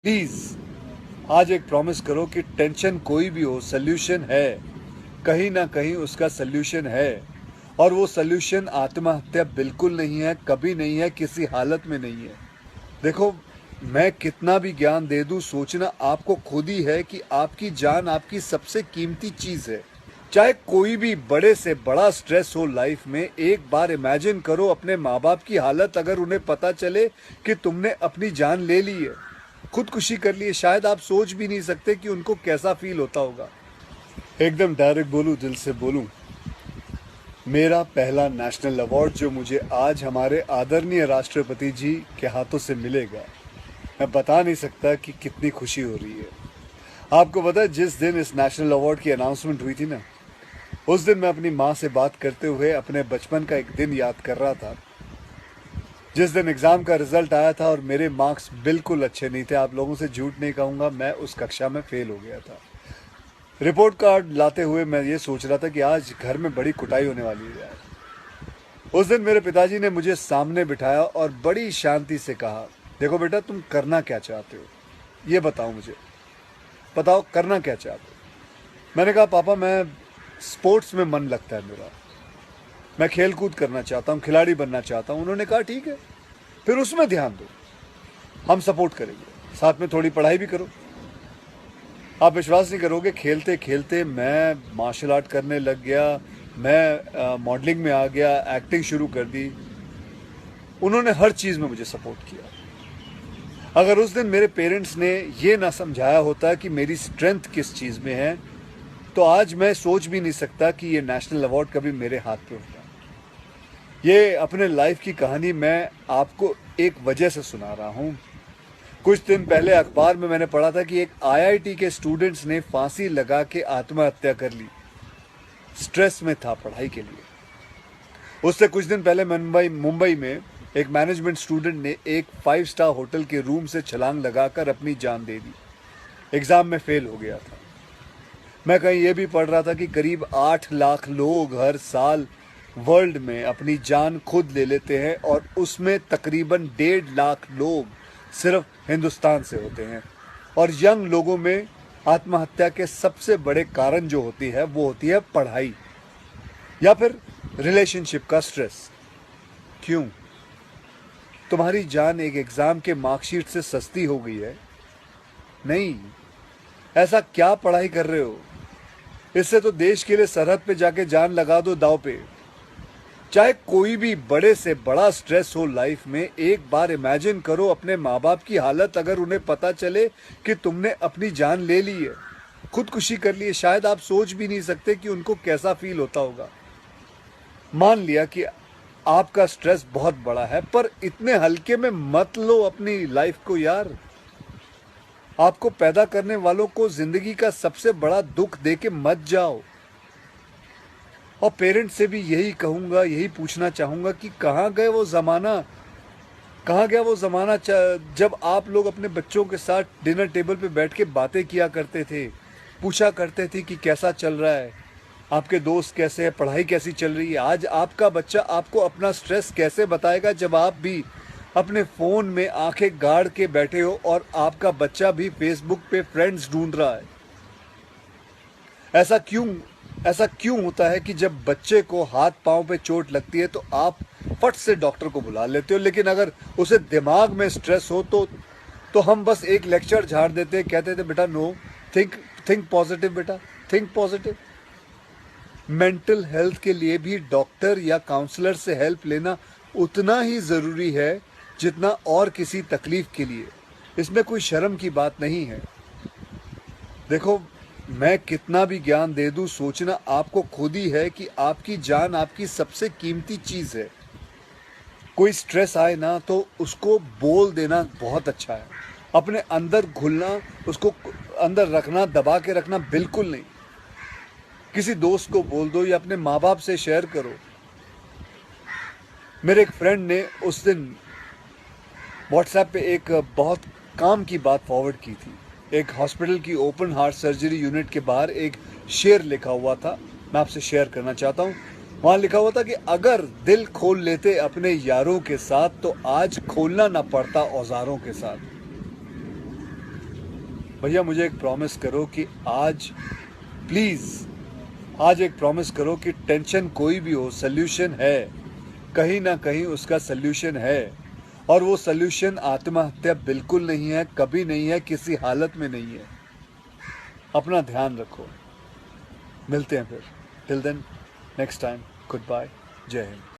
Please आज एक promise करो कि टेंशन कोई भी हो, सोल्यूशन है। कहीं ना कहीं उसका सोल्यूशन है। और वो सोल्यूशन आत्महत्या बिल्कुल नहीं है, कभी नहीं है, किसी हालत में नहीं है। देखो, मैं कितना भी ज्ञान दे दूं, सोचना आपको खुद ही है कि आपकी जान आपकी सबसे कीमती चीज है। चाहे कोई भी बड़े से बड़ा स्ट्रेस हो लाइफ में, एक बार इमेजिन करो अपने माँ बाप की हालत अगर उन्हें पता चले कि तुमने अपनी जान ले ली है, खुदकुशी कर ली है। शायद आप सोच भी नहीं सकते कि उनको कैसा फील होता होगा। एकदम डायरेक्ट बोलूं, दिल से बोलूं, मेरा पहला नेशनल अवार्ड जो मुझे आज हमारे आदरणीय राष्ट्रपति जी के हाथों से मिलेगा, मैं बता नहीं सकता कि कितनी खुशी हो रही है। आपको पता है, जिस दिन इस नेशनल अवार्ड की अनाउंसमेंट हुई थी ना, उस दिन मैं अपनी माँ से बात करते हुए अपने बचपन का एक दिन याद कर रहा था, जिस दिन एग्जाम का रिजल्ट आया था और मेरे मार्क्स बिल्कुल अच्छे नहीं थे। आप लोगों से झूठ नहीं कहूंगा, मैं उस कक्षा में फेल हो गया था। रिपोर्ट कार्ड लाते हुए मैं ये सोच रहा था कि आज घर में बड़ी कुटाई होने वाली है यार। उस दिन मेरे पिताजी ने मुझे सामने बिठाया और बड़ी शांति से कहा, देखो बेटा, तुम करना क्या चाहते हो, ये बताओ मुझे, बताओ करना क्या चाहते हो। मैंने कहा, पापा, मैं स्पोर्ट्स में मन लगता है मेरा, मैं खेल कूद करना चाहता हूँ, खिलाड़ी बनना चाहता हूँ। उन्होंने कहा, ठीक है, फिर उसमें ध्यान दो, हम सपोर्ट करेंगे, साथ में थोड़ी पढ़ाई भी करो। आप विश्वास नहीं करोगे, खेलते खेलते मैं मार्शल आर्ट करने लग गया, मैं मॉडलिंग में आ गया, एक्टिंग शुरू कर दी। उन्होंने हर चीज़ में मुझे सपोर्ट किया। अगर उस दिन मेरे पेरेंट्स ने ये ना समझाया होता कि मेरी स्ट्रेंथ किस चीज़ में है, तो आज मैं सोच भी नहीं सकता कि ये नेशनल अवार्ड कभी मेरे हाथ पे होता। ये अपने लाइफ की कहानी मैं आपको एक वजह से सुना रहा हूँ। कुछ दिन पहले अखबार में मैंने पढ़ा था कि एक आईआईटी के स्टूडेंट्स ने फांसी लगा के आत्महत्या कर ली। स्ट्रेस में था पढ़ाई के लिए। उससे कुछ दिन पहले मुंबई में एक मैनेजमेंट स्टूडेंट ने एक 5 स्टार होटल के रूम से छलांग लगाकर अपनी जान दे दी। एग्जाम में फेल हो गया था। मैं कहीं ये भी पढ़ रहा था कि करीब 8 लाख लोग हर साल वर्ल्ड में अपनी जान खुद ले लेते हैं और उसमें तकरीबन 1.5 लाख लोग सिर्फ हिंदुस्तान से होते हैं। और यंग लोगों में आत्महत्या के सबसे बड़े कारण जो होती है वो होती है पढ़ाई या फिर रिलेशनशिप का स्ट्रेस। क्यों? तुम्हारी जान एक एग्जाम के मार्कशीट से सस्ती हो गई है? नहीं। ऐसा क्या पढ़ाई कर रहे हो? इससे तो देश के लिए सरहद पे जाके जान लगा दो दांव पे। चाहे कोई भी बड़े से बड़ा स्ट्रेस हो लाइफ में, एक बार इमेजिन करो अपने माँ बाप की हालत अगर उन्हें पता चले कि तुमने अपनी जान ले ली है, खुदकुशी कर ली है। शायद आप सोच भी नहीं सकते कि उनको कैसा फील होता होगा। मान लिया कि आपका स्ट्रेस बहुत बड़ा है, पर इतने हल्के में मत लो अपनी लाइफ को यार। आपको पैदा करने वालों को जिंदगी का सबसे बड़ा दुख दे के मत जाओ। और पेरेंट्स से भी यही कहूंगा, यही पूछना चाहूंगा कि कहाँ गए वो ज़माना, कहाँ गया वो ज़माना जब आप लोग अपने बच्चों के साथ डिनर टेबल पे बैठ के बातें किया करते थे, पूछा करते थे कि कैसा चल रहा है, आपके दोस्त कैसे हैं, पढ़ाई कैसी चल रही है। आज आपका बच्चा आपको अपना स्ट्रेस कैसे बताएगा जब आप भी अपने फ़ोन में आंखें गाड़ के बैठे हो और आपका बच्चा भी फेसबुक पे फ्रेंड्स ढूंढ रहा है। ऐसा क्यों ऐसा क्यों होता है कि जब बच्चे को हाथ पांव पे चोट लगती है तो आप फट से डॉक्टर को बुला लेते हो, लेकिन अगर उसे दिमाग में स्ट्रेस हो तो हम बस एक लेक्चर झाड़ देते, कहते थे बेटा नो, थिंक पॉजिटिव बेटा, थिंक पॉजिटिव। मेंटल हेल्थ के लिए भी डॉक्टर या काउंसलर से हेल्प लेना उतना ही ज़रूरी है जितना और किसी तकलीफ के लिए। इसमें कोई शर्म की बात नहीं है। देखो, मैं कितना भी ज्ञान दे दूं, सोचना आपको खुद ही है कि आपकी जान आपकी सबसे कीमती चीज़ है। कोई स्ट्रेस आए ना तो उसको बोल देना बहुत अच्छा है। अपने अंदर घुलना, उसको अंदर रखना, दबा के रखना बिल्कुल नहीं। किसी दोस्त को बोल दो या अपने माँ बाप से शेयर करो। मेरे एक फ्रेंड ने उस दिन व्हाट्सएप पे एक बहुत काम की बात फॉरवर्ड की थी। एक हॉस्पिटल की ओपन हार्ट सर्जरी यूनिट के बाहर एक शेर लिखा हुआ था, मैं आपसे शेयर करना चाहता हूँ। वहाँ लिखा हुआ था कि अगर दिल खोल लेते अपने यारों के साथ तो आज खोलना ना पड़ता औजारों के साथ। भैया मुझे एक प्रॉमिस करो कि आज प्लीज़ आज एक प्रॉमिस करो कि टेंशन कोई भी हो सल्यूशन है, कहीं ना कहीं उसका सल्यूशन है और वो सल्यूशन आत्महत्या बिल्कुल नहीं है, कभी नहीं है, किसी हालत में नहीं है। अपना ध्यान रखो, मिलते हैं फिर। Till then next time, good bye, जय हिंद।